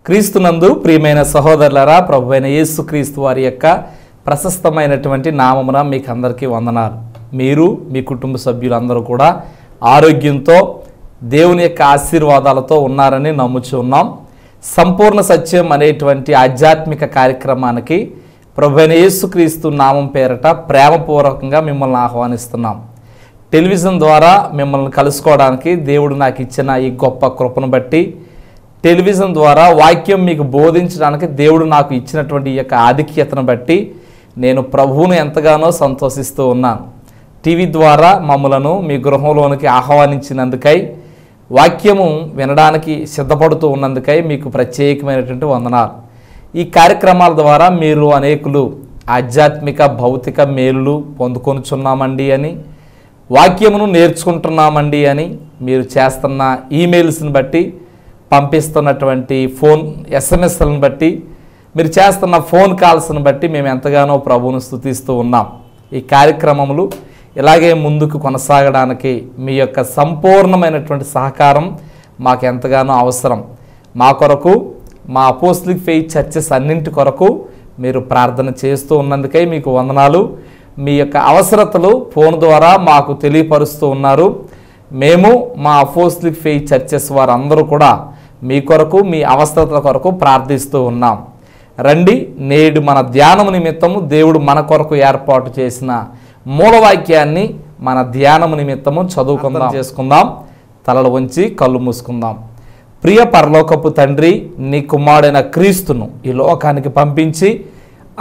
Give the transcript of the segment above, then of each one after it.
క్రీస్తునందు ప్రియమైన సహోదరులారా, ప్రభువైన యేసుక్రీస్తు వారి యొక్క ప్రశస్తమైనటువంటి నామమున మీకు అందరికీ వందనాలు. మీరు మీ కుటుంబ సభ్యులందరూ కూడా ఆరోగ్యంతో దేవుని యొక్క ఆశీర్వాదాలతో ఉన్నారని నమ్ముచున్నాం. సంపూర్ణ సత్యం అనేటువంటి ఆధ్యాత్మిక కార్యక్రమానికి ప్రభువైన యేసుక్రీస్తు నామం పేరట ప్రేమపూర్వకంగా మిమ్మల్ని ఆహ్వానిస్తున్నాం. టెలివిజన్ ద్వారా మిమ్మల్ని కలుసుకోవడానికి దేవుడు నాకు ఇచ్చిన ఈ గొప్ప కృపను బట్టి, టెలివిజన్ ద్వారా వాక్యం మీకు బోధించడానికి దేవుడు నాకు ఇచ్చినటువంటి ఈ యొక్క ఆధిక్యతను బట్టి నేను ప్రభువును ఎంతగానో సంతోషిస్తూ ఉన్నాను. టీవీ ద్వారా మమ్మలను మీ గృహంలోనికి ఆహ్వానించినందుకై, వాక్యము వినడానికి సిద్ధపడుతూ ఉన్నందుకై మీకు ప్రత్యేకమైనటువంటి వందనాలు. ఈ కార్యక్రమాల ద్వారా మీరు అనేకులు ఆధ్యాత్మిక భౌతిక మేలులు పొందుకొనుచున్నామండి అని, వాక్యమును నేర్చుకుంటున్నామండి అని మీరు చేస్తున్న ఈమెయిల్స్ని బట్టి, పంపిస్తున్నటువంటి ఫోన్ ఎస్ఎంఎస్లను బట్టి, మీరు చేస్తున్న ఫోన్ కాల్స్ని బట్టి మేము ఎంతగానో ప్రభువును స్తుతిస్తూ ఉన్నాం. ఈ కార్యక్రమములు ఇలాగే ముందుకు కొనసాగడానికి మీ యొక్క సంపూర్ణమైనటువంటి సహకారం మాకు ఎంతగానో అవసరం. మా కొరకు, మా అపోస్టలిక్ ఫెయిత్ చర్చెస్ అన్నింటి కొరకు మీరు ప్రార్థన చేస్తూ ఉన్నందుకై మీకు వందనాలు. మీ యొక్క అవసరతలు ఫోన్ ద్వారా మాకు తెలియపరుస్తూ ఉన్నారు. మేము మా అపోస్టలిక్ ఫెయిత్ చర్చెస్ వారందరూ కూడా మీ కొరకు, మీ అవసరతల కొరకు ప్రార్థిస్తూ ఉన్నాం. రండి, నేడు మన ధ్యానము నిమిత్తము దేవుడు మన కొరకు ఏర్పాటు చేసిన మూలవాక్యాన్ని మన ధ్యానము నిమిత్తము చేసుకుందాం. తలలు వంచి కళ్ళు మూసుకుందాం. ప్రియ పరలోకపు తండ్రి, నీ కుమారుడైన క్రీస్తును ఈ లోకానికి పంపించి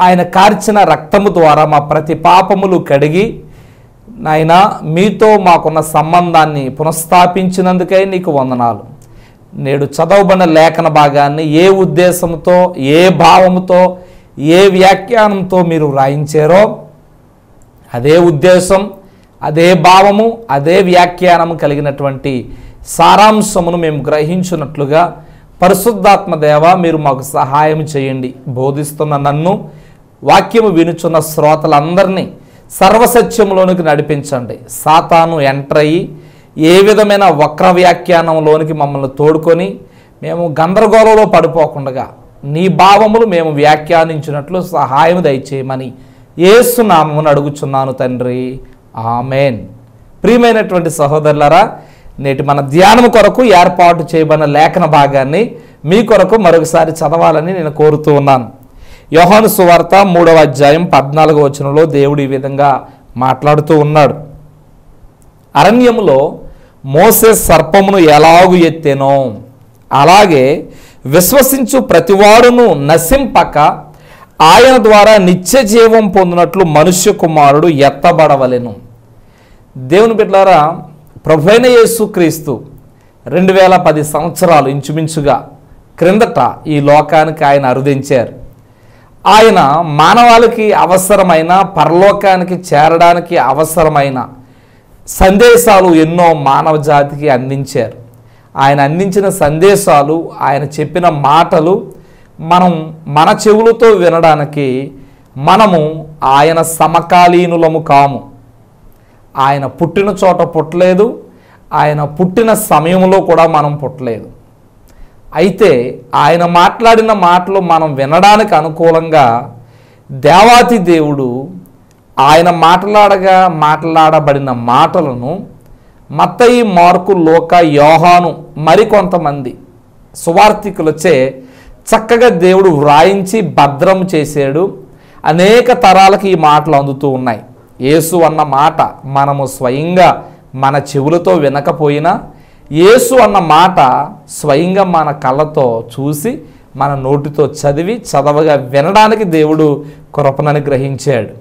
ఆయన కార్చిన రక్తము ద్వారా మా ప్రతి పాపములు కడిగి నాయనా మీతో మాకున్న సంబంధాన్ని పునఃస్థాపించినందుకై నీకు వందనాలు. నేడు చదవబడిన లేఖన భాగాన్ని ఏ ఉద్దేశంతో, ఏ భావముతో, ఏ వ్యాఖ్యానంతో మీరు వ్రాయించారో అదే ఉద్దేశం, అదే భావము, అదే వ్యాఖ్యానము కలిగినటువంటి సారాంశమును మేము గ్రహించున్నట్లుగా పరిశుద్ధాత్మ దేవ మీరు మాకు సహాయం చేయండి. బోధిస్తున్న నన్ను, వాక్యము వినుచున్న శ్రోతలందరినీ సర్వసత్యంలోనికి నడిపించండి. సాతాను ఎంటర్ అయ్యి ఏ విధమైన వక్ర వ్యాఖ్యానంలోనికి మమ్మల్ని తోడుకొని మేము గందరగోళంలో పడిపోకుండా నీ భావములు మేము వ్యాఖ్యానించినట్లు సహాయం దయచేయమని యేసు నామమున అడుగుచున్నాను తండ్రి, ఆమెన్. ప్రియమైనటువంటి సహోదరులారా, నేటి మన ధ్యానము కొరకు ఏర్పాటు చేయబడిన లేఖన భాగాన్ని మీ కొరకు మరొకసారి చదవాలని నేను కోరుతూ ఉన్నాను. యోహాను సువార్త 3వ అధ్యాయం 14వ వచనంలో దేవుడు ఈ విధంగా మాట్లాడుతూ ఉన్నాడు. అరణ్యములో మోసే సర్పమును ఎలాగు ఎత్తెనో అలాగే విశ్వసించు ప్రతివాడును నశింపక ఆయన ద్వారా నిత్య జీవం పొందినట్లు మనుష్య కుమారుడు ఎత్తబడవలెను. దేవుని బిడ్డలారా, ప్రభువైన యేసుక్రీస్తు 2010 సంవత్సరాలు ఇంచుమించుగా క్రిందట ఈ లోకానికి ఆయన అరుదించారు. ఆయన మానవాళికి అవసరమైన, పరలోకానికి చేరడానికి అవసరమైన సందేశాలు ఎన్నో మానవ జాతికి అందించారు. ఆయన అందించిన సందేశాలు, ఆయన చెప్పిన మాటలు మనం మన చెవులతో వినడానికి మనము ఆయన సమకాలీనులము కాము. ఆయన పుట్టిన చోట పుట్టలేదు, ఆయన పుట్టిన సమయంలో కూడా మనం పుట్టలేదు. అయితే ఆయన మాట్లాడిన మాటలు మనం వినడానికి అనుకూలంగా దేవాతి దేవుడు ఆయన మాట్లాడబడిన మాటలను మత్తయి, మార్కు, లూకా, యోహాను మరికొంతమంది సువార్థికులచే చక్కగా దేవుడు వ్రాయించి భద్రం చేశాడు. అనేక తరాలకు ఈ మాటలు అందుతూ ఉన్నాయి. యేసు అన్న మాట మనము స్వయంగా మన చెవులతో వినకపోయినా, యేసు అన్న మాట స్వయంగా మన కళ్ళతో చూసి, మన నోటితో చదవగా వినడానికి దేవుడు కృపణను గ్రహించాడు.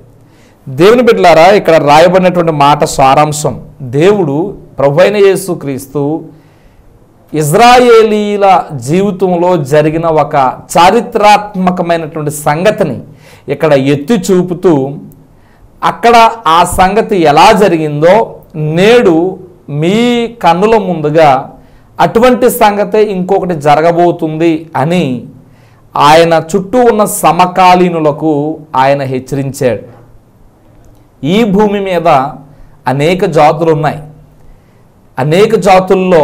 దేవుని బిడ్డలారా, ఇక్కడ రాయబడినటువంటి మాట సారాంశం, దేవుడు ప్రభువైన యేసుక్రీస్తు ఇజ్రాయేలీల జీవితంలో జరిగిన ఒక చారిత్రాత్మకమైనటువంటి సంగతిని ఇక్కడ ఎత్తి చూపుతూ, అక్కడ ఆ సంగతి ఎలా జరిగిందో నేడు మీ కన్నుల ముందుగా అటువంటి సంగతే ఇంకొకటి జరగబోతుంది అని ఆయన చుట్టూ ఉన్న సమకాలీనులకు ఆయన హెచ్చరించాడు. ఈ భూమి మీద అనేక జాతులు ఉన్నాయి. అనేక జాతుల్లో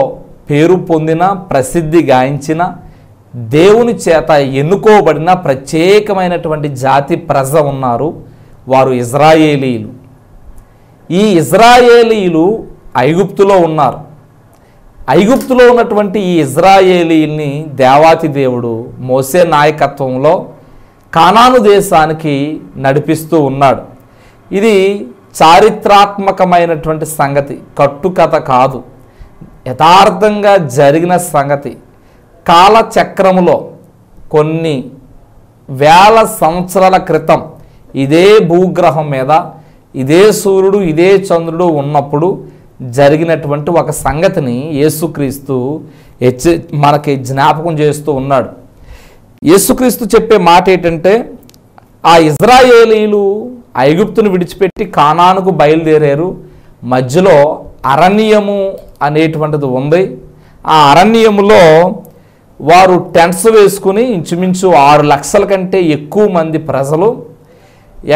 పేరు పొందిన, ప్రసిద్ధి గాయించిన దేవుని చేత ఎన్నుకోబడిన ప్రత్యేకమైనటువంటి జాతి ప్రజ ఉన్నారు, వారు ఇజ్రాయేలీలు. ఈ ఇజ్రాయేలీలు ఐగుప్తులో ఉన్నారు. ఐగుప్తులో ఉన్నటువంటి ఈ ఇజ్రాయేలీల్ని దేవాతి దేవుడు మోసే నాయకత్వంలో కానాను దేశానికి నడిపిస్తూ ఉన్నాడు. ఇది చారిత్రాత్మకమైనటువంటి సంగతి, కట్టుకథ కాదు, యథార్థంగా జరిగిన సంగతి. కాలచక్రములో కొన్ని వేల సంవత్సరాల క్రితం ఇదే భూగ్రహం మీద ఇదే సూర్యుడు ఇదే చంద్రుడు ఉన్నప్పుడు జరిగినటువంటి ఒక సంగతిని యేసుక్రీస్తు మనకి జ్ఞాపకం చేస్తూ ఉన్నాడు. యేసుక్రీస్తు చెప్పే మాట ఏంటంటే, ఆ ఇజ్రాయేలీలు ఐగుప్తును విడిచిపెట్టి కానానుకు బయలుదేరారు. మధ్యలో అరణ్యము అనేటువంటిది ఉంది. ఆ అరణ్యములో వారు టెంట్స్ వేసుకుని ఇంచుమించు 6 లక్షల కంటే ఎక్కువ మంది ప్రజలు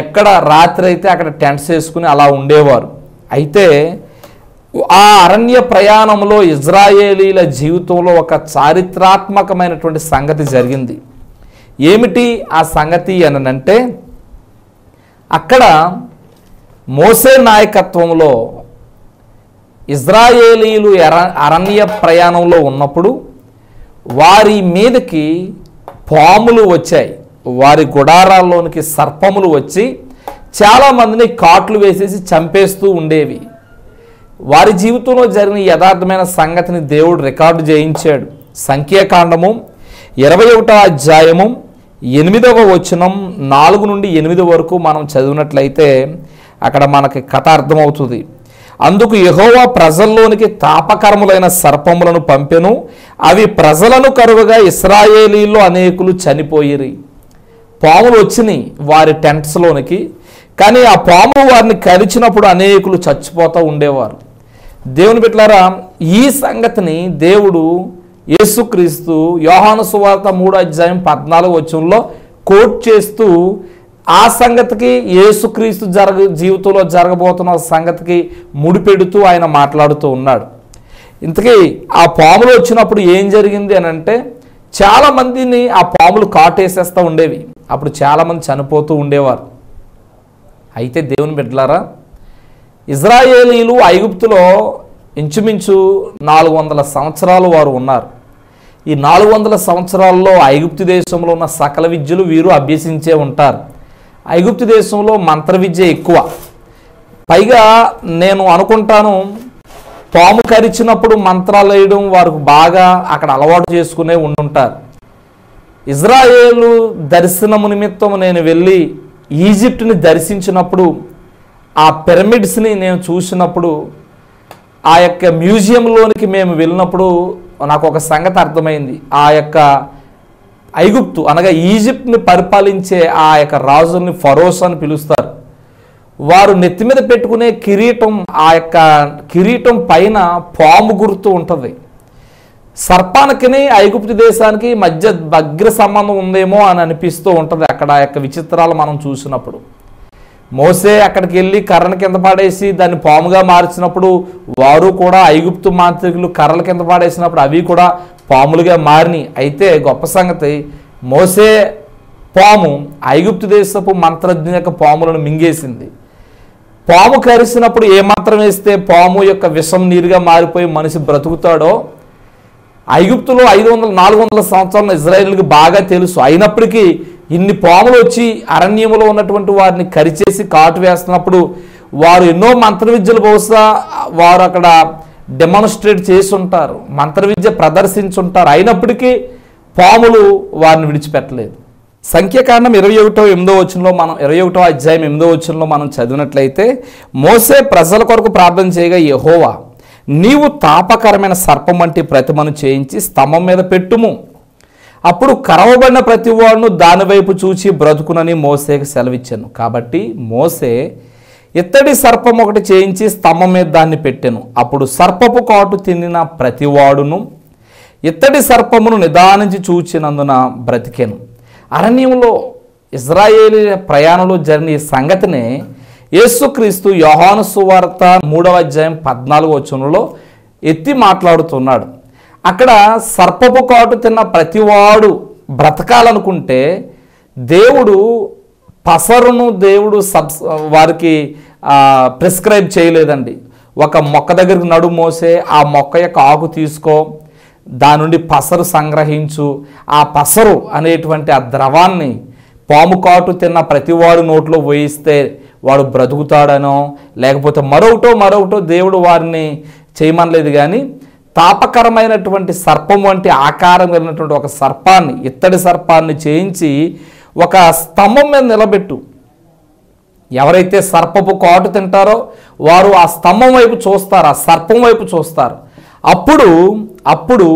ఎక్కడ రాత్రి అయితే అక్కడ టెంట్స్ వేసుకుని అలా ఉండేవారు. అయితే ఆ అరణ్య ప్రయాణంలో ఇజ్రాయేలీల జీవితంలో ఒక చారిత్రాత్మకమైనటువంటి సంగతి జరిగింది. ఏమిటి ఆ సంగతి అనంటే, అక్కడ మోసే నాయకత్వంలో ఇజ్రాయేలీలు అరణ్య ప్రయాణంలో ఉన్నప్పుడు వారి మీదకి పాములు వచ్చాయి. వారి గుడారాల్లోనికి సర్పములు వచ్చి చాలామందిని కాట్లు వేసేసి చంపేస్తూ ఉండేవి. వారి జీవితంలో జరిగిన యథార్థమైన సంగతిని దేవుడు రికార్డు చేయించాడు. సంఖ్యాకాండము 21వ అధ్యాయము 8వ వచనం 4 నుండి 8 వరకు మనం చదివినట్లయితే అక్కడ మనకి కథ అర్థమవుతుంది. అందుకు యెహోవా ప్రజల్లోనికి తాపకరములైన సర్పములను పంపెను, అవి ప్రజలను కరువుగా ఇశ్రాయేలీల్లో అనేకులు చనిపోయిరి. పాములు వచ్చినాయి వారి టెంట్స్లోనికి, కానీ ఆ పాము వారిని కరిచినప్పుడు అనేకులు చచ్చిపోతూ ఉండేవారు. దేవుని బిడ్డలారా, ఈ సంగతిని దేవుడు యేసుక్రీస్తు యోహాను సువార్త 3వ అధ్యాయం 14వ వచనంలో కోట్ చేస్తూ ఆ సంగతికి యేసుక్రీస్తు జీవితంలో జరగబోతున్న సంగతికి ముడిపెడుతూ ఆయన మాట్లాడుతూ ఉన్నాడు. ఇంతకీ ఆ పాములు వచ్చినప్పుడు ఏం జరిగింది అని అంటే, చాలామందిని ఆ పాములు కాటేసేస్తూ ఉండేవి. అప్పుడు చాలామంది చనిపోతూ ఉండేవారు. అయితే దేవుని బిడ్డలారా, ఇజ్రాయేలీలు ఐగుప్తులో ఇంచుమించు 400 సంవత్సరాలు వారు ఉన్నారు. ఈ 400 సంవత్సరాల్లో ఐగుప్తు దేశంలో ఉన్న సకల విద్యలు వీరు అభ్యసించే ఉంటారు. ఐగుప్తు దేశంలో మంత్ర విద్య ఎక్కువ. పైగా నేను అనుకుంటాను, పాము కరిచినప్పుడు మంత్రాలు వేయడం వారికి బాగా అక్కడ అలవాటు చేసుకునే ఉండుంటారు. ఇజ్రాయేలు దర్శనము నిమిత్తం నేను వెళ్ళి ఈజిప్ట్ని దర్శించినప్పుడు, ఆ పిరమిడ్స్ని నేను చూసినప్పుడు, ఆ యొక్క మ్యూజియంలోనికి మేము వెళ్ళినప్పుడు నాకు ఒక సంగతి అర్థమైంది. ఆ యొక్క ఐగుప్తు అనగా ఈజిప్ట్ని పరిపాలించే ఆ యొక్క రాజుల్ని ఫరోస్ అని పిలుస్తారు. వారు నెత్తి మీద పెట్టుకునే కిరీటం, ఆ యొక్క కిరీటం పైన పాము గుర్తు ఉంటుంది. సర్పానికిని ఐగుప్తు దేశానికి మధ్య దగ్గర సంబంధం ఉందేమో అని అనిపిస్తూ ఉంటుంది అక్కడ ఆ యొక్క విచిత్రాలు మనం చూసినప్పుడు. మోసే అక్కడికి వెళ్ళి కర్రను కింద పాడేసి దాన్ని పాముగా మార్చినప్పుడు వారు కూడా ఐగుప్తు మాంత్రికులు కర్రల కింద పాడేసినప్పుడు అవి కూడా పాములుగా మారినాయి. అయితే గొప్ప సంగతి, మోసే పాము ఐగుప్తు దేశపు మంత్రజ్ఞ యొక్క పాములను మింగేసింది. పాము కరిసినప్పుడు ఏ మంత్రం వేస్తే పాము యొక్క విషం నీరుగా మారిపోయి మనిషి బ్రతుకుతాడో ఐగుప్తులో 400 సంవత్సరాల ఇజ్రాయేలుకి బాగా తెలుసు. అయినప్పటికీ ఇన్ని పాములు వచ్చి అరణ్యములో ఉన్నటువంటి వారిని కరిచేసి కాటు వేస్తున్నప్పుడు వారు ఎన్నో మంత్ర విద్యలు బహుశా వారు అక్కడ డెమాన్స్ట్రేట్ చేసి ఉంటారు, మంత్ర విద్య ప్రదర్శించుంటారు. అయినప్పటికీ పాములు వారిని విడిచిపెట్టలేదు. సంఖ్యాకాండం 21వ వచనంలో మనం 21వ అధ్యాయం 8వ వచనంలో మనం చదివినట్లయితే, మోసే ప్రజల కొరకు ప్రార్థన చేయగా, యెహోవా నీవు తాపకరమైన సర్పం వంటి ప్రతిమను చేయించి స్తంభం మీద పెట్టుము, అప్పుడు కరవబడిన ప్రతి వాడును దాని వైపు చూచి బ్రతుకునని మోసేకి సెలవిచ్చాను. కాబట్టి మోసే ఇత్తడి సర్పం ఒకటి చేయించి స్తంభం మీద దాన్ని పెట్టెను. అప్పుడు సర్పపు కాటు తినిన ప్రతివాడును ఇత్తడి సర్పమును నిదానించి చూచినందున బ్రతికెను. అరణ్యంలో ఇజ్రాయేలీ ప్రయాణంలో జరిగిన ఈ సంగతినే యేసుక్రీస్తు యోహాను సువార్త 3వ అధ్యాయం 14వ వచనంలో ఎత్తి మాట్లాడుతున్నాడు. అక్కడ సర్పపు కాటు తిన్న ప్రతివాడు బ్రతకాలనుకుంటే దేవుడు పసరును దేవుడు వారికి ప్రిస్క్రైబ్ చేయలేదండి. ఒక మొక్క దగ్గరికి నడుము మోసే ఆ మొక్క యొక్క ఆకు తీసుకో, దాని నుండి పసరు సంగ్రహించు, ఆ పసరు అనేటువంటి ఆ ద్రవాన్ని పాము కాటు తిన్న ప్రతివాడు నోట్లో వేయిస్తే వాడు బ్రతుకుతాడనో లేకపోతే మరొకటో దేవుడు వారిని చేయమనలేదు. కానీ తాపకరమైనటువంటి సర్పం వంటి ఆకారం కలిగినటువంటి ఒక సర్పాన్ని, ఇత్తడి సర్పాన్ని చేయించి ఒక స్తంభం మీద నిలబెట్టు. ఎవరైతే సర్పపు కాటు తింటారో వారు ఆ స్తంభం వైపు చూస్తారు, ఆ సర్పం వైపు చూస్తారు. అప్పుడు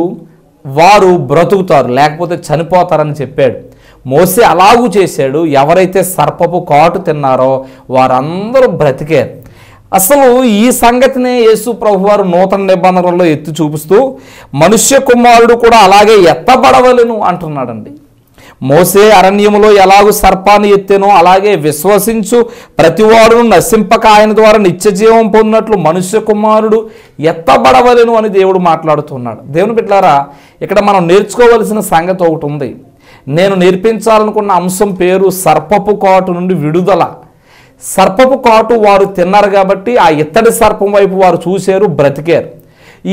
వారు బ్రతుకుతారు, లేకపోతే చనిపోతారని చెప్పాడు. మోసే అలాగూ చేశాడు. ఎవరైతే సర్పపు కాటు తిన్నారో వారందరూ బ్రతికారు. అసలు ఈ సంగతినే యేసు ప్రభువారు నూతన నిబంధనలో ఎత్తి చూపిస్తూ మనుష్య కుమారుడు కూడా అలాగే ఎత్తబడవలెను అంటున్నాడండి. మోసే అరణ్యములో ఎలాగూ సర్పాన్ని ఎత్తెనో అలాగే విశ్వసించు ప్రతివాడును నశింపక ఆయన ద్వారా నిత్యజీవం పొందినట్లు మనుష్య కుమారుడు ఎత్తబడవలెను అని దేవుడు మాట్లాడుతున్నాడు. దేవుని బిడ్డలారా, ఇక్కడ మనం నేర్చుకోవలసిన సంగతి ఒకటి ఉంది. నేను నేర్పించాలనుకున్న అంశం పేరు సర్పపు కాటు నుండి విడుదల. సర్పపు కాటు వారు తిన్నారు కాబట్టి ఆ ఇత్తడి సర్పం వైపు వారు చూశారు, బ్రతికారు.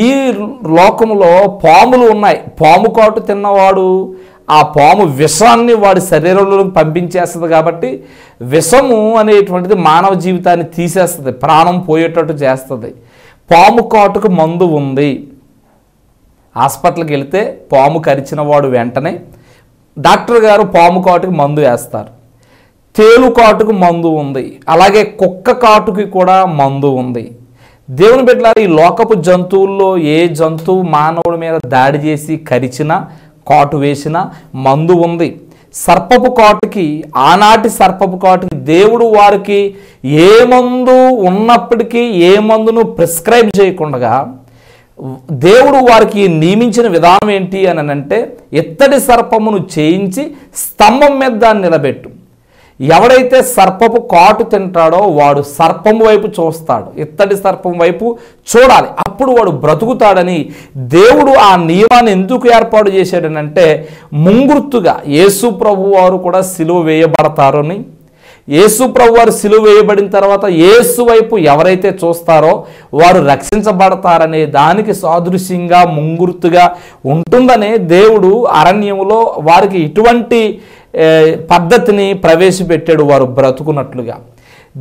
ఈ లోకంలో పాములు ఉన్నాయి. పాము కాటు తిన్నవాడు ఆ పాము విషాన్ని వాడి శరీరంలోకి పంపించేస్తుంది. కాబట్టి విషము అనేటువంటిది మానవ జీవితాన్ని తీసేస్తుంది, ప్రాణం పోయేటట్టు చేస్తుంది. పాము కాటుకు మందు ఉంది. హాస్పిటల్కి వెళితే పాము కరిచిన వాడు వెంటనే డాక్టర్ గారు పాము కాటుకు మందు వేస్తారు. తేలు కాటుకు మందు ఉంది, అలాగే కుక్క కాటుకి కూడా మందు ఉంది. దేవుని బిడ్డలారా, ఈ లోకపు జంతువుల్లో ఏ జంతువు మానవుడి మీద దాడి చేసి కరిచినా కాటు వేసిన మందు ఉంది. సర్పపు కాటుకి, ఆనాటి సర్పపు కాటుకి దేవుడు వారికి ఏ మందు ఉన్నప్పటికీ ఏ మందును ప్రిస్క్రైబ్ చేయకుండా దేవుడు వారికి నియమించిన విధానం ఏంటి అని అంటే, ఇత్తడి సర్పమును చేయించి స్తంభం మీద దాన్ని నిలబెట్టు. ఎవడైతే సర్పపు కాటు తింటాడో వాడు సర్పం వైపు చూస్తాడు, ఇత్తడి సర్పం వైపు చూడాలి, అప్పుడు వాడు బ్రతుకుతాడని దేవుడు ఆ నియమాన్ని ఎందుకు ఏర్పాటు చేశాడనంటే, ముంగుర్తుగా యేసు ప్రభు వారు కూడా సిలువ వేయబడతారని, యేసు ప్రభు వారు సిలువ వేయబడిన తర్వాత యేసు వైపు ఎవరైతే చూస్తారో వారు రక్షించబడతారనే దానికి సాదృశ్యంగా ముంగుర్తుగా ఉంటుందనే దేవుడు అరణ్యములో వారికి ఇటువంటి పద్ధతిని ప్రవేశపెట్టాడు, వారు బ్రతుకున్నట్లుగా.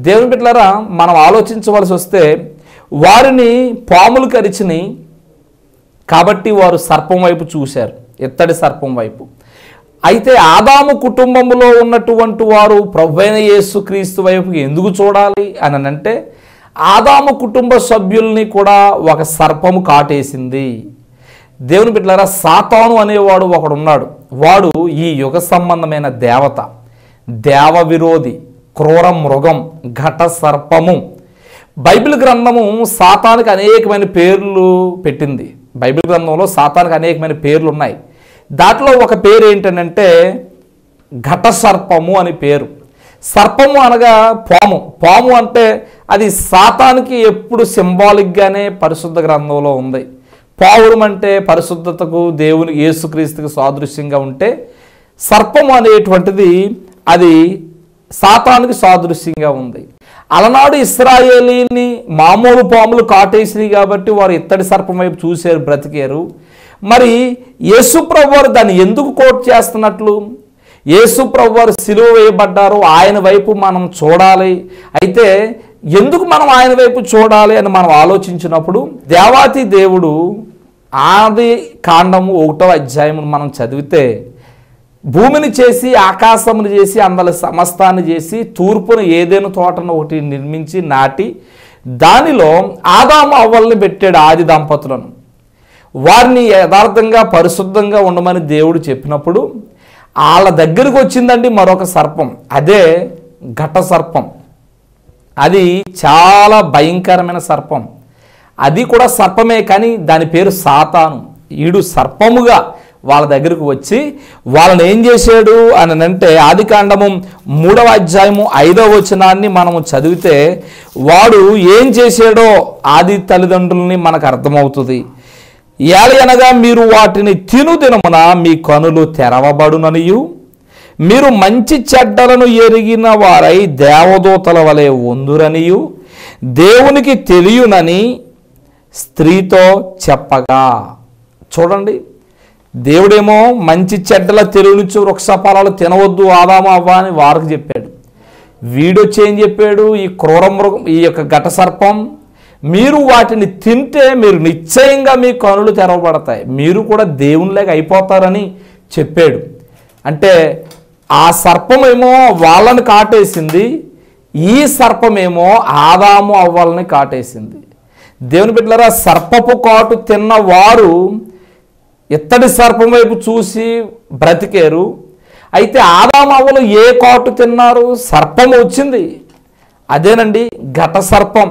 దేవుని బిడ్డలారా, మనం ఆలోచించవలసి వస్తే వారిని పాములు కరిచినాయి కాబట్టి వారు సర్పం వైపు చూశారు, ఇత్తడి సర్పం వైపు. అయితే ఆదాము కుటుంబంలో ఉన్నటువంటి వారు ప్రభువైన యేసుక్రీస్తు వైపు ఎందుకు చూడాలి అని అంటే, ఆదాము కుటుంబ సభ్యుల్ని కూడా ఒక సర్పము కాటేసింది. దేవుని బిడ్డలారా, సాతాను అనేవాడు ఒకడున్నాడు. వాడు ఈ యుగ సంబంధమైన దేవత, దేవ విరోధి, క్రూర మృగం, ఘట సర్పము. బైబిల్ గ్రంథము సాతానికి అనేకమైన పేర్లు పెట్టింది. బైబిల్ గ్రంథంలో సాతానికి అనేకమైన పేర్లు ఉన్నాయి. దాంట్లో ఒక పేరు ఏంటంటే ఘట సర్పము అని పేరు. సర్పము అనగా పాము. పాము అంటే అది సాతానికి ఎప్పుడు సింబాలిక్గానే పరిశుద్ధ గ్రంథంలో ఉంది. పావురం అంటే పరిశుద్ధతకు, దేవుని యేసుక్రీస్తుకు సాదృశ్యంగా ఉంటే, సర్పము అనేటువంటిది అది సాతానికి సాదృశ్యంగా ఉంది. అలనాడు ఇశ్రాయేలీని మామూలు పాములు కాటేసినాయి కాబట్టి వారు ఇత్తడి సర్పం వైపు చూశారు, బ్రతికారు. మరి యేసు ప్రభు వారు దాన్ని ఎందుకు కోట్ చేస్తున్నట్లు? యేసు ప్రభు వారు సిలువ వేయబడ్డారు, ఆయన వైపు మనం చూడాలి. అయితే ఎందుకు మనం ఆయన వైపు చూడాలి అని మనం ఆలోచించినప్పుడు, దేవాతి దేవుడు ఆది కాండము 1వ అధ్యాయం మనం చదివితే, భూమిని చేసి ఆకాశమును చేసి అందులో సమస్తాన్ని చేసి తూర్పున ఏదైనా తోటను ఒకటి నిర్మించి నాటి దానిలో ఆదాము అవ్వల్ని పెట్టాడు, ఆది దంపతులను. వారిని యథార్థంగా పరిశుద్ధంగా ఉండమని దేవుడు చెప్పినప్పుడు వాళ్ళ దగ్గరికి వచ్చిందండి మరొక సర్పం, అదే ఘట సర్పం. అది చాలా భయంకరమైన సర్పం. అది కూడా సర్పమే, కానీ దాని పేరు సాతాను. ఈడు సర్పముగా వాళ్ళ దగ్గరకు వచ్చి వాళ్ళని ఏం చేశాడు అని అంటే, ఆది కాండము 3వ అధ్యాయము 5వ వచనాన్ని మనము చదివితే వాడు ఏం చేశాడో ఆది తల్లిదండ్రులని మనకు అర్థమవుతుంది. ఏలయనగా మీరు వాటిని తిను దినమున మీ కనులు తెరవబడుననియు మీరు మంచి చెడ్డలను ఎరిగిన వారై దేవదూతల వలె ఉందురనియు దేవునికి తెలియనని స్త్రీతో చెప్పగా. చూడండి, దేవుడేమో మంచి చెడ్డల తెలియనిచ్చు వృక్ష ఫలాలు తినవద్దు ఆదాము అవ్వ అని వారికి చెప్పాడు. వీడొచ్చి ఏం చెప్పాడు? ఈ క్రూర మృగం, ఈ యొక్క ఘట సర్పం, మీరు వాటిని తింటే మీరు నిశ్చయంగా మీ కనులు తెరవబడతాయి, మీరు కూడా దేవునిలాగా అయిపోతారని చెప్పాడు. అంటే ఆ సర్పమేమో వాళ్ళని కాటేసింది, ఈ సర్పమేమో ఆదాము అవ్వాలని కాటేసింది. దేవుని బిడ్డలారా, సర్పపు కాటు తిన్న వారు ఇత్తడి సర్పం వైపు చూసి బ్రతికేరు. అయితే ఆదాము అవ్వలు ఏ కాటు తిన్నారు? సర్పం వచ్చింది, అదేనండి ఘట సర్పం.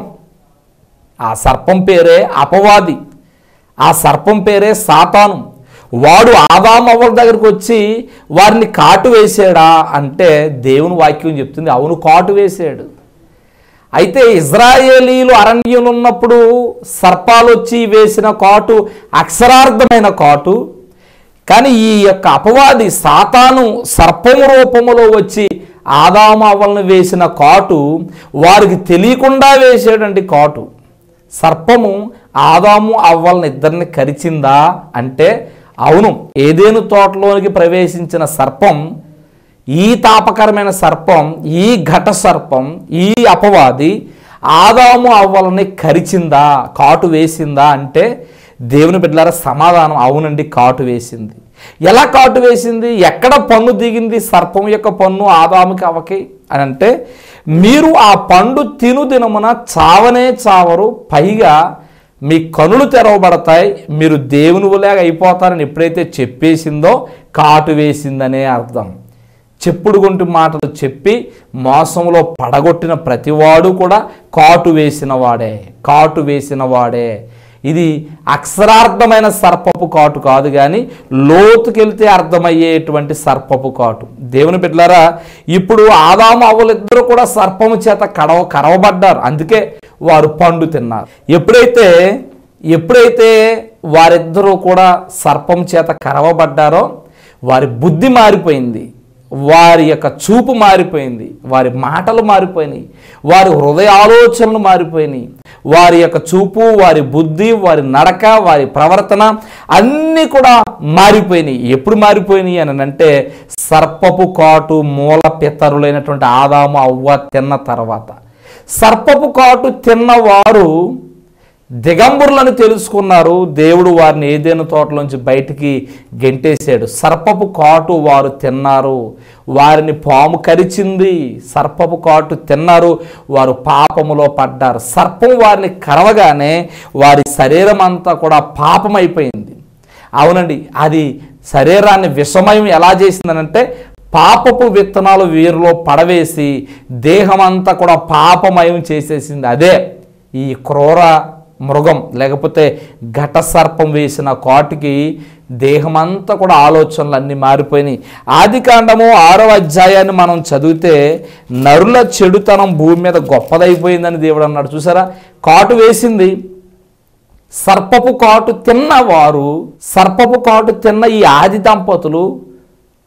ఆ సర్పం పేరే అపవాది, ఆ సర్పం పేరే సాతాను. వాడు ఆదాము అవ్వల దగ్గరికి వచ్చి వారిని కాటు వేసాడా అంటే దేవుని వాక్యం చెప్తుంది అవును, కాటు వేసాడు. అయితే ఇజ్రాయేలీలు అరణ్యంలో ఉన్నప్పుడు సర్పాలు వచ్చి వేసిన కాటు అక్షరార్థమైన కాటు. కానీ ఈ యొక్క అపవాది సాతాను సర్పము రూపములో వచ్చి ఆదాము అవ్వలను వేసిన కాటు వారికి తెలియకుండా వేసాడండి కాటు. సర్పము ఆదాము అవ్వలను ఇద్దరిని కరిచిందా అంటే అవును, ఏదేను తోటలోనికి ప్రవేశించిన సర్పం, ఈ తాపకరమైన సర్పం, ఈ ఘట సర్పం, ఈ అపవాది ఆదాము అవ్వలని కరిచిందా, కాటు వేసిందా అంటే దేవుని బిడ్డలారా సమాధానం అవునండి, కాటు వేసింది. ఎలా కాటు వేసింది? ఎక్కడ పన్ను దిగింది సర్పం యొక్క పన్ను ఆదాముకి అవ్వకి అని అంటే, మీరు ఆ పండు తిను దినమున చావనే చావరు, పైగా మీ కనులు తెరవబడతాయి, మీరు దేవుని వలె అయిపోతారని ఎప్పుడైతే చెప్పేసిందో కాటు వేసిందనే అర్థం. చెప్పుడు గొంటు మాటలు చెప్పి మోసంలో పడగొట్టిన ప్రతివాడు కూడా కాటు వేసిన వాడే, కాటు వేసిన వాడే. ఇది అక్షరార్థమైన సర్పపు కాటు కాదు, కానీ లోతుకెళ్తే అర్థమయ్యేటువంటి సర్పపు కాటు. దేవుని బిడ్డలారా, ఇప్పుడు ఆదాము అవ్వలిద్దరూ కూడా సర్పము చేత కరవబడ్డారు, అందుకే వారు పండు తిన్నారు. ఎప్పుడైతే వారిద్దరూ కూడా సర్పం చేత కరవబడ్డారో వారి బుద్ధి మారిపోయింది, వారి యొక్క చూపు మారిపోయింది, వారి మాటలు మారిపోయినాయి, వారి హృదయ ఆలోచనలు మారిపోయినాయి. వారి యొక్క చూపు, వారి బుద్ధి, వారి నడక, వారి ప్రవర్తన అన్నీ కూడా మారిపోయినాయి. ఎప్పుడు మారిపోయినాయి అని అంటే సర్పపు కాటు మూల పితరులైనటువంటి ఆదాము అవ్వ తిన్న తర్వాత. సర్పపు కాటు తిన్నవారు దిగంబరులను తెలుసుకున్నారు, దేవుడు వారిని ఏదైనా తోటలోంచి బయటికి గెంటేశాడు. సర్పపు కాటు వారు తిన్నారు, వారిని పాము కరిచింది, సర్పపు కాటు తిన్నారు, వారు పాపములో పడ్డారు. సర్పం వారిని కరవగానే వారి శరీరం అంతా కూడా పాపమైపోయింది. అవునండి, అది శరీరాన్ని విషమయం ఎలా చేసిందనంటే పాపపు విత్తనాలు వీరిలో పడవేసి దేహమంతా కూడా పాపమయం చేసేసింది. అదే ఈ క్రూర మృగం లేకపోతే ఘట సర్పం వేసిన కాటుకి దేహమంతా కూడా ఆలోచనలు అన్నీ మారిపోయినాయి. ఆదికాండము 6వ అధ్యాయాన్ని మనం చదివితే నరుల చెడుతనం భూమి మీద గొప్పదైపోయిందని దేవుడు అన్నాడు. చూసారా, కాటు వేసింది, సర్పపు కాటు తిన్నవారు, సర్పపు కాటు తిన్న ఈ ఆది దంపతులు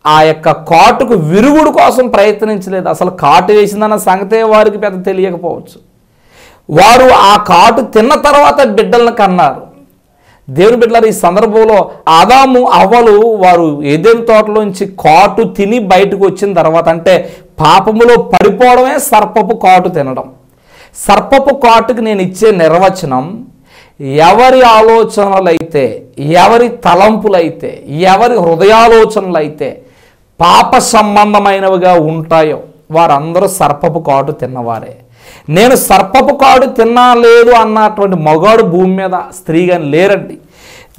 ఆ యొక్క కాటుకు విరుగుడు కోసం ప్రయత్నించలేదు. అసలు కాటు వేసిందన్న సంగతే వారికి పెద్ద తెలియకపోవచ్చు. వారు ఆ కాటు తిన్న తర్వాత బిడ్డలను కన్నారు. దేవుని బిడ్డలారు, ఈ సందర్భంలో ఆదాము అవ్వలు వారు ఏదెన్ తోటలోంచి కాటు తిని బయటకు వచ్చిన తర్వాత, అంటే పాపములో పడిపోవడమే సర్పపు కాటు తినడం. సర్పపు కాటుకి నేను ఇచ్చే నిర్వచనం, ఎవరి ఆలోచనలైతే, ఎవరి తలంపులైతే, ఎవరి హృదయాలోచనలైతే పాప సంబంధమైనవిగా ఉంటాయో వారందరూ సర్పపు కాటు తిన్నవారే. నేను సర్పపు కాడు తిన్నా లేదు అన్నటువంటి మగాడు భూమి మీద స్త్రీ కానీ లేరండి.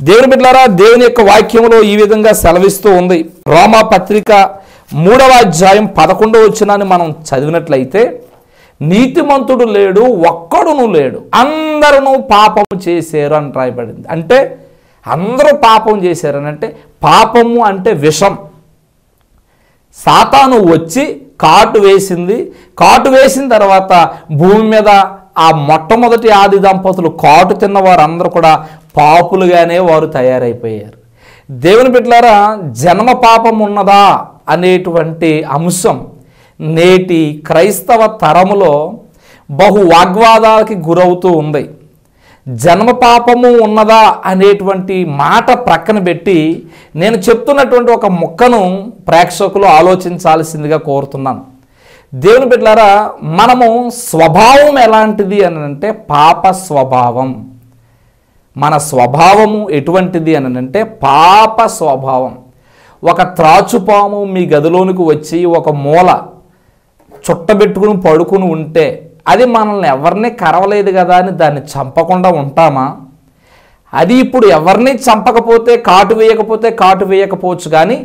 దేవుని బిడ్డలారా, దేవుని యొక్క వాక్యంలో ఈ విధంగా సెలవిస్తూ ఉంది. రోమా పత్రిక 3వ అధ్యాయం 11వ వచనాన్ని మనం చదివినట్లయితే, నీతిమంతుడు లేడు, ఒక్కడును లేడు, అందరూ పాపము చేశారు అని రాయబడింది. అంటే అందరూ పాపం చేశారని అంటే, పాపము అంటే విషం. సాతాను వచ్చి కాటు వేసింది, కాటు వేసిన తర్వాత భూమి మీద ఆ మొట్టమొదటి ఆది దంపతులు కాటు తిన్న వారందరూ కూడా పాపులుగానే వారు తయారైపోయారు. దేవుని బిడ్డలారా, జన్మ పాపం ఉన్నదా అనేటువంటి అంశం నేటి క్రైస్తవ తరములో బహు వాగ్వాదాలకి గురవుతూ ఉంది. జన్మ పాపము ఉన్నదా అనేటువంటి మాట ప్రక్కన పెట్టి నేను చెప్తున్నటువంటి ఒక ముక్కను ప్రేక్షకులు ఆలోచించాల్సిందిగా కోరుతున్నాను. దేవుని బిడ్డలారా, మనము స్వభావం ఎలాంటిది అని అంటే పాప స్వభావం. మన స్వభావము ఎటువంటిది అని అంటే పాప స్వభావం. ఒక త్రాచుపాము మీ గదిలోనికి వచ్చి ఒక మూల చుట్టబెట్టుకుని పడుకుని ఉంటే అది మనల్ని ఎవరిని కరవలేదు కదా అని దాన్ని చంపకుండా ఉంటామా? అది ఇప్పుడు ఎవరిని చంపకపోతే కాటు వేయకపోవచ్చు, కానీ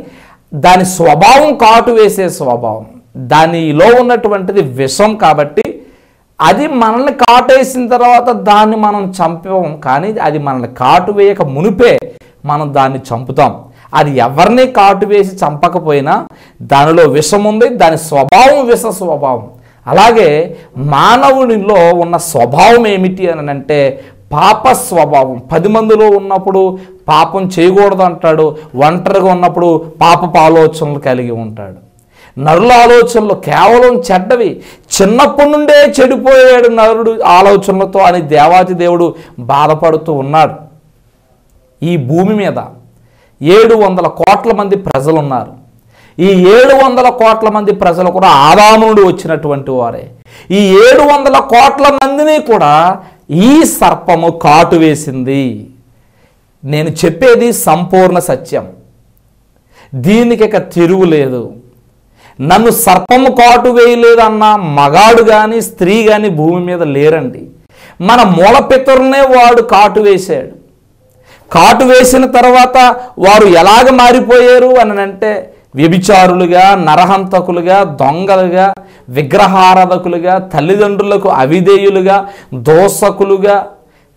దాని స్వభావం కాటు వేసే స్వభావం. దానిలో ఉన్నటువంటిది విషం కాబట్టి అది మనల్ని కాటేసిన తర్వాత దాన్ని మనం చంపాం, కానీ అది మనల్ని కాటు వేయక మునిపే మనం దాన్ని చంపుతాం. అది ఎవరిని కాటు వేసి చంపకపోయినా దానిలో విషం ఉంది, దాని స్వభావం విష స్వభావం. అలాగే మానవునిలో ఉన్న స్వభావం ఏమిటి అని అంటే పాప స్వభావం. 10 మందిలో ఉన్నప్పుడు పాపం చేయకూడదు అంటాడు, ఒంటరిగా ఉన్నప్పుడు పాపపు ఆలోచనలు కలిగి ఉంటాడు. నరుల ఆలోచనలు కేవలం చెడ్డవి. చిన్నప్పటి నుండే చెడిపోయాడు నరుడు ఆలోచనలతో అని దేవాతి దేవుడు బాధపడుతూ ఉన్నాడు. ఈ భూమి మీద 700 కోట్ల మంది ప్రజలు ఉన్నారు. ఈ 700 కోట్ల మంది ప్రజలు కూడా ఆదాము నుండి వచ్చినటువంటి వారే. ఈ 700 కోట్ల మందిని కూడా ఈ సర్పము కాటు వేసింది. నేను చెప్పేది సంపూర్ణ సత్యం, దీనికి ఇక తిరుగులేదు. నన్ను సర్పము కాటు వేయలేదన్న మగాడు కానీ స్త్రీ కానీ భూమి మీద లేరండి. మన మూల పితరులనే వాడు కాటు వేశాడు. కాటు వేసిన తర్వాత వారు ఎలాగ మారిపోయారు అని అంటే వ్యభిచారులుగా, నరహంతకులుగా, దొంగలుగా, విగ్రహారాధకులుగా, తల్లిదండ్రులకు అవిధేయులుగా, దోషకులుగా,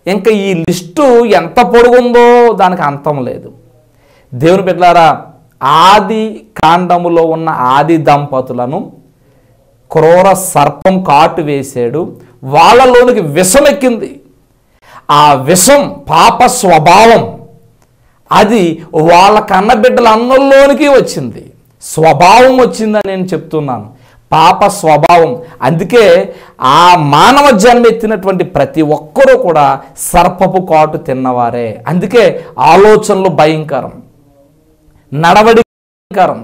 ఇంకా ఈ లిస్టు ఎంత పొడుగుందో దానికి అంతం లేదు. దేవుని బిడ్డలారా, ఆది కాండములో ఉన్న ఆది దంపతులను క్రూర సర్పం కాటు వేశాడు. వాళ్ళలోనికి విషం ఎక్కింది. ఆ విషం పాప స్వభావం. అది వాళ్ళ కన్నబిడ్డలందరిలోనికి వచ్చింది. స్వభావం వచ్చిందని నేను చెప్తున్నాను, పాప స్వభావం. అందుకే ఆ మానవ జన్మ ఎత్తినటువంటి ప్రతి ఒక్కరూ కూడా సర్పపు కాటు తిన్నవారే. అందుకే ఆలోచనలు భయంకరం, నడవడి భయంకరం.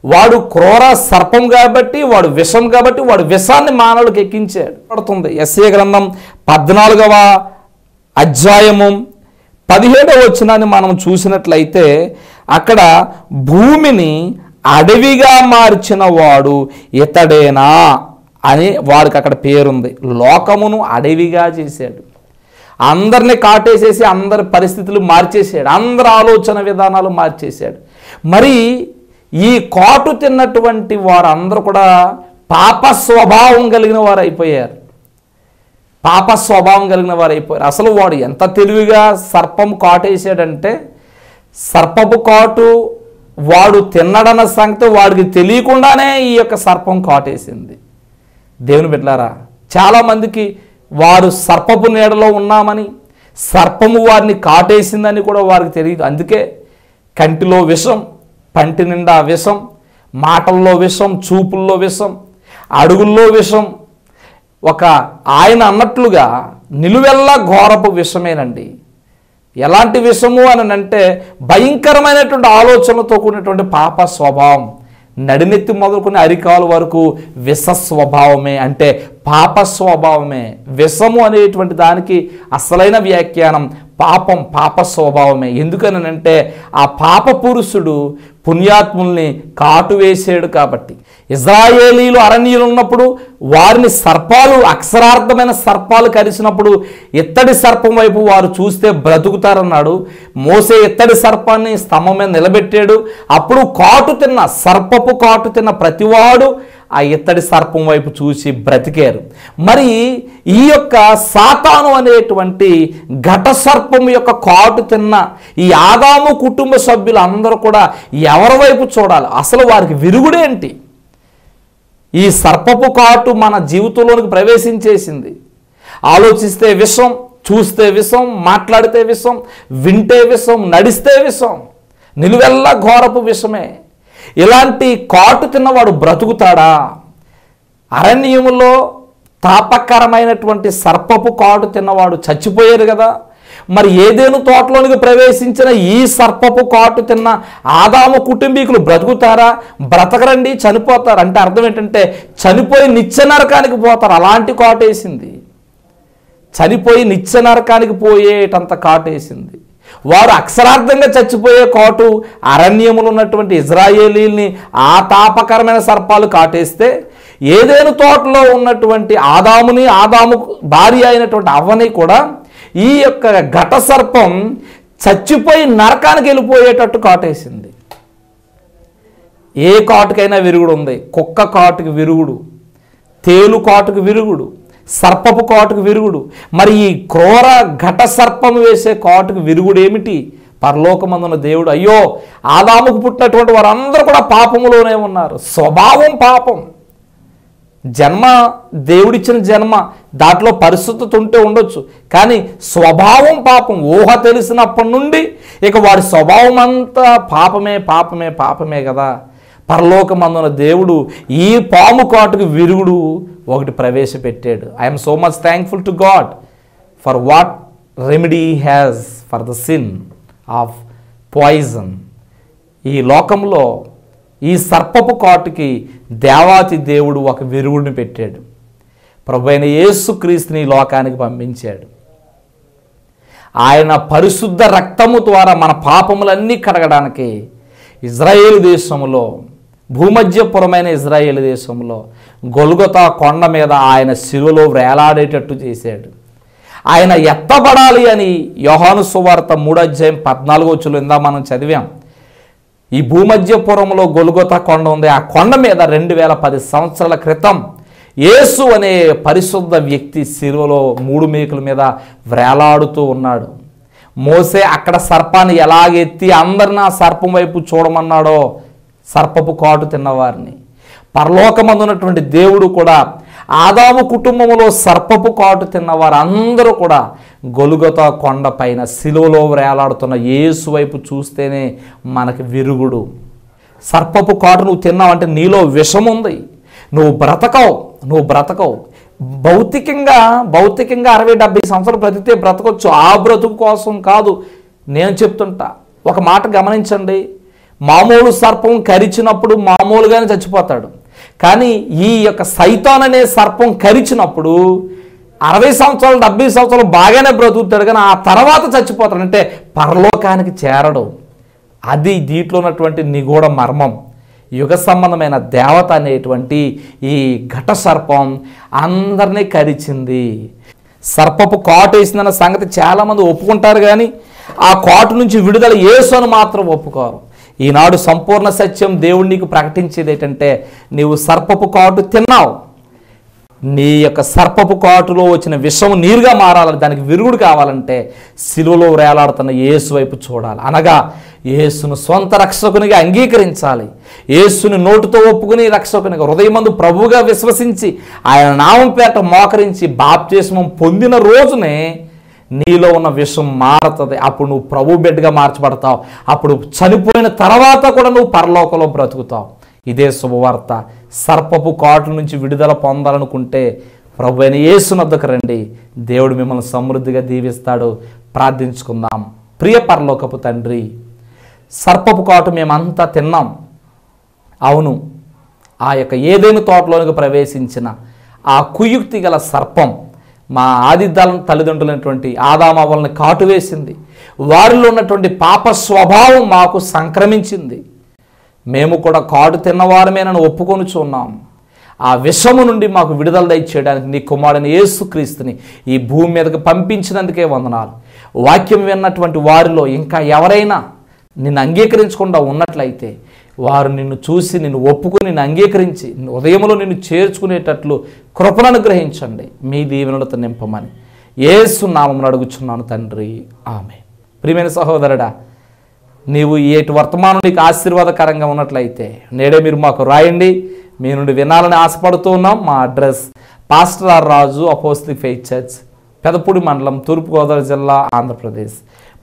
వాడు క్రూర సర్పం కాబట్టి, వాడు విషం కాబట్టి, వాడు విషాన్ని మానవులకు ఎక్కించాడు. పడుతుంది యెషయా గ్రంథం 14వ అధ్యాయము 17వ వచనాన్ని మనం చూసినట్లయితే అక్కడ భూమిని అడవిగా మార్చిన వాడు ఇతడేనా అని వాడికి అక్కడ పేరుంది. లోకమును అడవిగా చేశాడు. అందరిని కాటేసేసి అందరి పరిస్థితులు మార్చేసాడు, అందరి ఆలోచన విధానాలు మార్చేశాడు. మరి ఈ కాటు తిన్నటువంటి వారందరూ కూడా పాప స్వభావం కలిగిన వారు అయిపోయారు. పాప స్వభావం కలిగిన వారు అయిపోయారు. అసలు వాడు ఎంత తెలివిగా సర్పం కాటేసాడంటే, సర్పపు కాటు వాడు తిన్నడన్న సంగతి వాడికి తెలియకుండానే ఈ యొక్క సర్పం కాటేసింది. దేవుని బిడ్డలారా, చాలామందికి వారు సర్పపు నీడలో ఉన్నామని, సర్పము వారిని కాటేసిందని కూడా వారికి తెలియదు. అందుకే కంటిలో విషం, పంటి నిండా విషం, మాటల్లో విషం, చూపుల్లో విషం, అడుగుల్లో విషం. ఒక ఆయన అన్నట్లుగా నిలువెల్లా ఘోరపు విషమేనండి. ఎలాంటి విషము అని అంటే భయంకరమైనటువంటి ఆలోచనలతో కూడినటువంటి పాప స్వభావం. నడినెత్తి మొదలుకొని అరికాలు వరకు విష స్వభావమే, అంటే పాప స్వభావమే. విషము అనేటువంటి దానికి అసలైన వ్యాఖ్యానం పాపం, పాప స్వభావమే. ఎందుకనంటే ఆ పాప పురుషుడు పుణ్యాత్ముల్ని కాటు వేసాడు కాబట్టి. ఇజ్రాయేలీలు అరణ్యులు ఉన్నప్పుడు వారిని సర్పాలు, అక్షరార్థమైన సర్పాలు కరిచినప్పుడు ఇత్తడి సర్పం వైపు వారు చూస్తే బ్రతుకుతారన్నాడు. మోసే ఇత్తడి సర్పాన్ని స్తంభం మీద నిలబెట్టాడు. అప్పుడు కాటు తిన్న, సర్పపు కాటు తిన్న ప్రతివాడు ఆ ఇత్తడి సర్పం వైపు చూసి బ్రతికారు. మరి ఈ యొక్క సాతాను అనేటువంటి ఘట సర్పం యొక్క కాటు తిన్న ఈ ఆదాము కుటుంబ సభ్యులు అందరూ కూడా ఎవరి వైపు చూడాలి? అసలు వారికి విరుగుడేంటి? ఈ సర్పపు కాటు మన జీవితంలోనికి ప్రవేశించేసింది. ఆలోచిస్తే విషం, చూస్తే విషం, మాట్లాడితే విషం, వింటే విషం, నడిస్తే విషం, నిలువెల్లా ఘోరపు విషమే. ఇలాంటి కాటు తిన్నవాడు బ్రతుకుతాడా? అరణ్యములో తాపకరమైనటువంటి సర్పపు కాటు తిన్నవాడు చచ్చిపోయారు కదా. మరి ఏదేను తోటలోనికి ప్రవేశించిన ఈ సర్పపు కాటు తిన్న ఆదాము కుటుంబీకులు బ్రతుకుతారా? బ్రతకరండి, చనిపోతారు. అంటే అర్థం ఏంటంటే చనిపోయి నిత్య నరకానికి పోతారు. అలాంటి కాటేసింది, చనిపోయి నిత్య నరకానికి పోయేటంత కాటేసింది. వారు అక్షరార్థంగా చచ్చిపోయే కాటు అరణ్యములు ఉన్నటువంటి ఇజ్రాయేలీల్ని ఆ తాపకరమైన సర్పాలు కాటేస్తే, ఏదేను తోటలో ఉన్నటువంటి ఆదాముని, ఆదాము భార్య అయినటువంటి అవ్వని కూడా ఈ యొక్క ఘట సర్పం చచ్చిపోయి నరకానికి వెళ్ళిపోయేటట్టు కాటేసింది. ఏ కాటుకైనా విరుగుడు ఉంది. కుక్క కాటుకు విరుగుడు, తేలు కాటుకు విరుగుడు, సర్పపు కాటుకు విరుగుడు. మరి ఈ క్రూర ఘట సర్పం వేసే కాటుకు విరుగుడు ఏమిటి? పరలోకమందున దేవుడు, అయ్యో ఆదాముకు పుట్టినటువంటి వారందరూ కూడా పాపములోనే ఉన్నారు. స్వభావం పాపం. జన్మ దేవుడిచ్చిన జన్మ, దాంట్లో పరిశుద్ధత ఉంటే ఉండొచ్చు, కానీ స్వభావం పాపం. ఊహ తెలిసినప్పటి నుండి ఇక వాడి స్వభావం అంతా పాపమే పాపమే పాపమే కదా. పరలోకమందున దేవుడు ఈ పాము కాటుకు విరుగుడు ఒకటి ప్రవేశపెట్టాడు. I'm so much thankful to God for what remedy has for the sin of poison. ఈ లోకంలో ఈ సర్పపు కాటుకి దేవాతి దేవుడు ఒక విరుగుడిని పెట్టాడు. ప్రభువైన యేసుక్రీస్తుని లోకానికి పంపించాడు. ఆయన పరిశుద్ధ రక్తము ద్వారా మన పాపములన్నీ కడగడానికి ఇజ్రాయేలు దేశంలో, భూమధ్యపురమైన ఇజ్రాయేలు దేశంలో గొల్గొతా కొండ మీద ఆయన శిలువలో వేలాడేటట్టు చేశాడు. ఆయన ఎత్తబడాలి అని యోహాను సువార్త 3:14 ఇందా మనం చదివాం. ఈ భూమధ్యపురంలో గొల్గొతా కొండ ఉంది. ఆ కొండ మీద 2010 సంవత్సరాల క్రితం యేసు అనే పరిశుద్ధ వ్యక్తి శిలువలో 3 మేకుల మీద వేలాడుతూ ఉన్నాడు. మోసే అక్కడ సర్పాన్ని ఎలాగెత్తి అందరిని ఆ సర్పం వైపు చూడమన్నాడో, సర్పపు కాటు తిన్నవారిని, పరలోకమందున్నటువంటి దేవుడు కూడా ఆదాము కుటుంబంలో సర్పపు కాటు తిన్నవారు అందరూ కూడా గొల్గొతా కొండ పైన శిలువలో వేలాడుతున్న యేసు వైపు చూస్తేనే మనకి విరుగుడు. సర్పపు కాటు నువ్వు తిన్నావంటే నీలో విషం ఉంది, నువ్వు బ్రతకవు. భౌతికంగా 60-70 సంవత్సరాలు బ్రతికితే బ్రతకొచ్చు. ఆ బ్రతుకు కోసం కాదు నేను చెప్తుంటా. ఒక మాట గమనించండి, మామూలు సర్పం కరిచినప్పుడు మామూలుగానే చచ్చిపోతాడు. కానీ ఈ యొక్క సైతాన్ అనే సర్పం కరిచినప్పుడు 60 సంవత్సరాలు 70 సంవత్సరాలు బాగానే బ్రతుకుతాడు, కానీ ఆ తర్వాత చచ్చిపోతాడు. అంటే పరలోకానికి చేరడు. అది దీంట్లో ఉన్నటువంటి నిగూఢ మర్మం. యుగ సంబంధమైన దేవత అనేటువంటి ఈ ఘట సర్పం అందరినీ కరిచింది. సర్పపు కాటు వేసిందన్న సంగతి చాలామంది ఒప్పుకుంటారు, కానీ ఆ కాటు నుంచి విడుదల యేసు అని మాత్రం ఒప్పుకోరు. ఈనాడు సంపూర్ణ సత్యం దేవుడు నీకు ప్రకటించేది ఏంటంటే, నీవు సర్పపు కాటు తిన్నావు, నీ యొక్క సర్పపు కాటులో వచ్చిన విషము నీరుగా మారాలని, దానికి విరుగుడు కావాలంటే శిలువలో వేలాడుతున్న యేసు వైపు చూడాలి. అనగా యేసును సొంత రక్షకునిగా అంగీకరించాలి. యేసుని నోటితో ఒప్పుకుని రక్షకునిగా, హృదయమందు ప్రభువుగా విశ్వసించి ఆయన నామం పేట మోకరించి బాప్తిస్మం పొందిన రోజునే నీలో ఉన్న విషం మారుతుంది. అప్పుడు నువ్వు ప్రభు బిడ్డగా మార్చబడతావు. అప్పుడు చనిపోయిన తర్వాత కూడా నువ్వు పరలోకంలో బ్రతుకుతావు. ఇదే శుభవార్త. సర్పపు కాటు నుంచి విడుదల పొందాలనుకుంటే ప్రభు అయిన యేసు వద్దకు రండి. దేవుడు మిమ్మల్ని సమృద్ధిగా దీవిస్తాడు. ప్రార్థించుకుందాం. ప్రియ పరలోకపు తండ్రి, సర్పపు కాటు మేమంతా తిన్నాం. అవును, ఆ యొక్క ఏదైనా తోటలోనికి ప్రవేశించిన ఆ కుయుక్తి గల సర్పం మా ఆది తల్లిదండ్రులైనటువంటి ఆదామవ్వలను కాటు వేసింది. వారిలో ఉన్నటువంటి పాప స్వభావం మాకు సంక్రమించింది. మేము కూడా కాటు తిన్నవారమేనని ఒప్పుకొనుచున్నాం. ఆ విషము నుండి మాకు విడుదల దయచేయడానికి నీ కుమారుని యేసుక్రీస్తుని ఈ భూమి మీదకి పంపించినందుకే వందనాలు. వాక్యం విన్నటువంటి వారిలో ఇంకా ఎవరైనా నిన్ను అంగీకరించకుండా ఉన్నట్లయితే వారు నిన్ను చూసి నిన్ను ఒప్పుకుని నిన్ను అంగీకరించి ఉదయంలో నిన్ను చేర్చుకునేటట్లు కృపను అనుగ్రహించండి. మీ దీవెనలతో నింపమని యేసు నామమున అడుగుచున్నాను తండ్రి, ఆమేన్. ప్రియమైన సహోదరుడా, నీవు ఏటి వర్తమానం నీకు ఆశీర్వాదకరంగా ఉన్నట్లయితే నేడే మీరు మాకు రాయండి. మీ నుండి వినాలని ఆశపడుతూ ఉన్నాం. మా address pastor R Raju, Apostolic Faith Church, Pedapudi మండలం, తూర్పుగోదావరి జిల్లా, ఆంధ్రప్రదేశ్.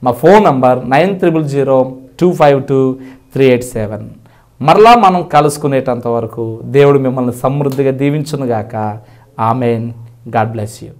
మా ఫోన్ నంబర్ 9000025237. మరలా మనం కలుసుకునేటంత వరకు దేవుడు మిమ్మల్ని సమృద్ధిగా దీవించునుగాక. ఆమెన్. God bless you.